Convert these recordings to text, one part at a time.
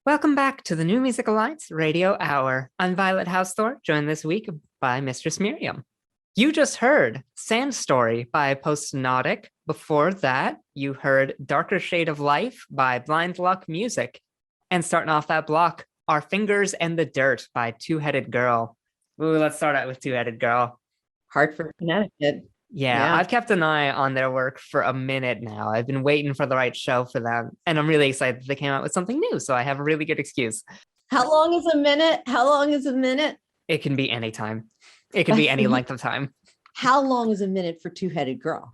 Welcome back to the New Music Alliance Radio Hour. I'm Violet Hausthor, joined this week by Mistress Miriam. You just heard Sand Story by Post-Nautic. Before that, you heard Darker Shade of Life by Blind Luck Music. And starting off that block, Our Fingers and the Dirt by Two-Headed Girl. Ooh, let's start out with Two-Headed Girl. Hartford, Connecticut. Yeah, I've kept an eye on their work for a minute now. I've been waiting for the right show for them, and I'm really excited that they came out with something new, so I have a really good excuse. How long is a minute? How long is a minute? It can be any time. It can be any length of time. How long is a minute for Two-Headed Girl?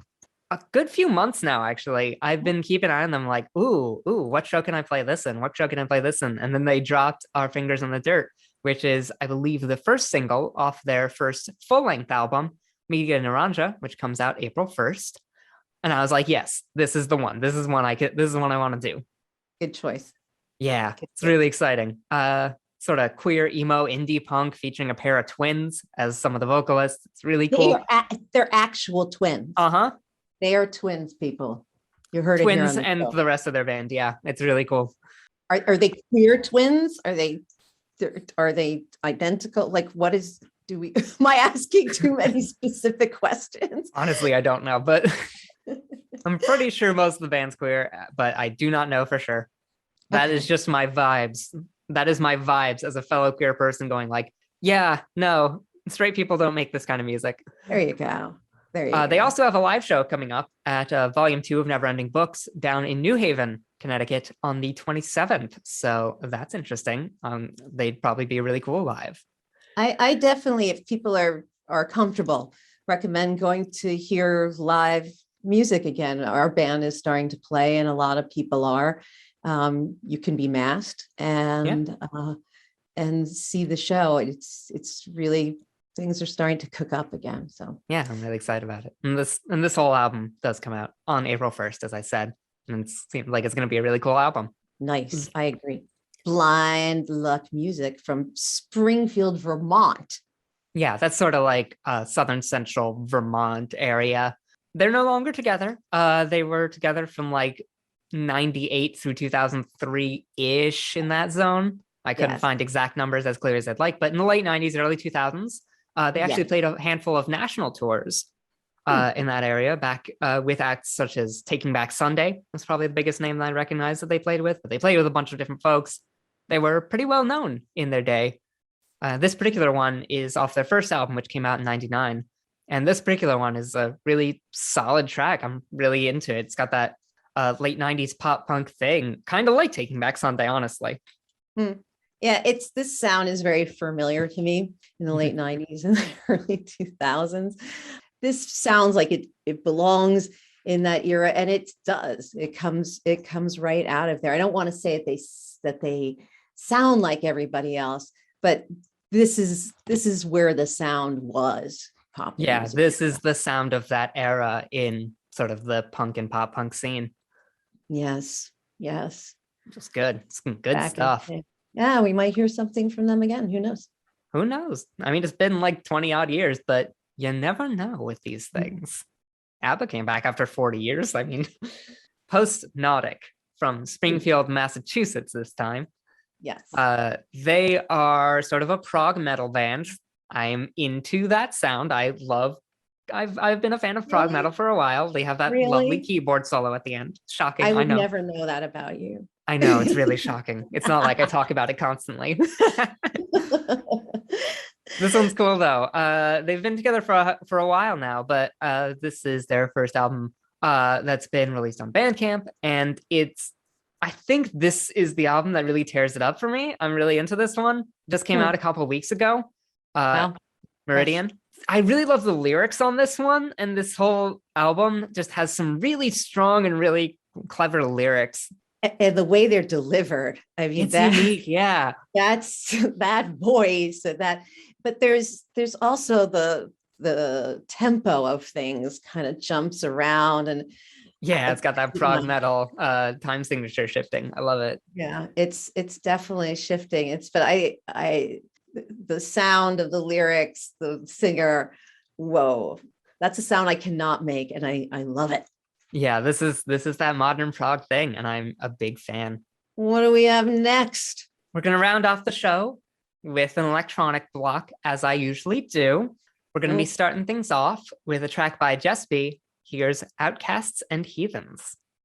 A good few months now, actually. I've been keeping an eye on them like, ooh, what show can I play this in? What show can I play this in? And then they dropped Our Fingers in the Dirt, which is, I believe, the first single off their first full-length album, Media Naranja, which comes out April 1st. And I was like, yes, this is the one. This is one I want to do. Good choice. Yeah, it's really exciting. Sort of queer emo indie punk featuring a pair of twins as some of the vocalists. It's really cool. They're actual twins. Uh-huh. They are twins, people. You heard it twins and show. The rest of their band. Yeah, it's really cool. Are they queer twins? Are they identical? Like, what is? Am I asking too many specific questions? Honestly, I don't know, but I'm pretty sure most of the band's queer, but I do not know for sure. That is just my vibes. That is my vibes as a fellow queer person going like, yeah, no, straight people don't make this kind of music. There you go. They also have a live show coming up at Volume 2 of Neverending Books down in New Haven, Connecticut on the 27th. So that's interesting. They'd probably be really cool live. I definitely, if people are comfortable, recommend going to hear live music again. Our band is starting to play, and a lot of people are. You can be masked and see the show. It's really, things are starting to cook up again. So yeah, I'm really excited about it. And this whole album does come out on April 1st, as I said, and it seems like it's going to be a really cool album. Nice, I agree. Blind Luck Music from Springfield, Vermont. Yeah, that's sort of like southern central Vermont area. They're no longer together. They were together from like 98 through 2003-ish in that zone. I couldn't find exact numbers as clear as I'd like, but in the late 90s, early 2000s, they actually played a handful of national tours in that area, back with acts such as Taking Back Sunday. That's probably the biggest name that I recognize that they played with, but they played with a bunch of different folks. They were pretty well known in their day. This particular one is off their first album, which came out in 99. And this particular one is a really solid track. I'm really into it. It's got that late 90s pop punk thing, kind of like Taking Back Sunday, honestly. Yeah, this sound is very familiar to me in the late 90s and the early 2000s. This sounds like it belongs in that era, and it does. It comes right out of there. I don't want to say that they sound like everybody else, but this is where the sound was. Pop music. This is the sound of that era in sort of the punk and pop punk scene. Yes. Just good. Some good stuff. Yeah, we might hear something from them again. Who knows? Who knows? I mean, it's been like 20 odd years, but you never know with these things. ABBA came back after 40 years. I mean, Post-Nautic from Springfield, Massachusetts this time. Yes. They are sort of a prog metal band. I'm into that sound. I've been a fan of prog metal for a while. They have that lovely keyboard solo at the end. Shocking. I would never know that about you. I know, it's really shocking. It's not like I talk about it constantly. This one's cool though. They've been together for a while now, but this is their first album that's been released on Bandcamp, and I think this is the album that really tears it up for me. I'm really into this one. Just came out a couple of weeks ago. Meridian. Yes. I really love the lyrics on this one, and this whole album just has some really strong and really clever lyrics. And the way they're delivered, I mean, it's unique. Yeah, that's that voice. But there's also the tempo of things kind of jumps around, and it's got that prog metal time signature shifting. I love it. Yeah, it's definitely shifting. The sound of the lyrics, the singer, whoa, that's a sound I cannot make, and I love it. Yeah, this is that modern prog thing, and I'm a big fan. What do we have next? We're going to round off the show with an electronic block, as I usually do. We're going to be starting things off with a track by Jessbee. Here's Outcasts and Heathens.